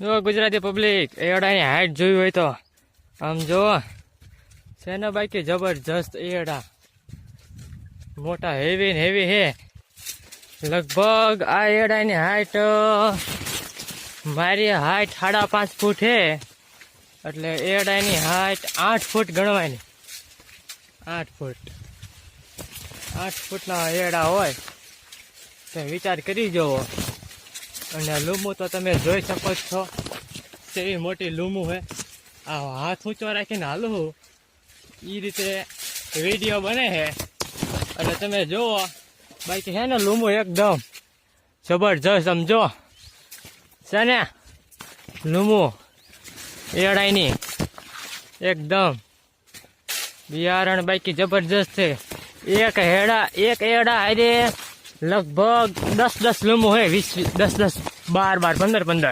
જો Gujarati public એડાની height જોઈ હોય તો આમ જો છે ને બાકી જબરજસ્ત એડા મોટા હેવી ને હેવી હે લગભગ આ એડાની હાઈટ મારી હાઈટ 5.5 ફૂટ હે એટલે એડાની હાઈટ 8 ફૂટ ગણવાની 8 ફૂટના એડા હોય તો વિચાર કરી જોવો અને લૂમું તો તમે જોઈ શકો છો કેવી મોટી લૂમું હે આ હાથ ઊંચો રાખીને હાલું એ રીતે વિડીયો બને છે એટલે તમે જુઓ બાકી છે ને લૂમું એકદમ જબરજસ્ત સમજો છે ને લૂમું એડાઈની એકદમ બિયારણ બાકી જબરજસ્ત છે એક એડા હારે લગભગ 10 લૂમું હોય 20 10 12 15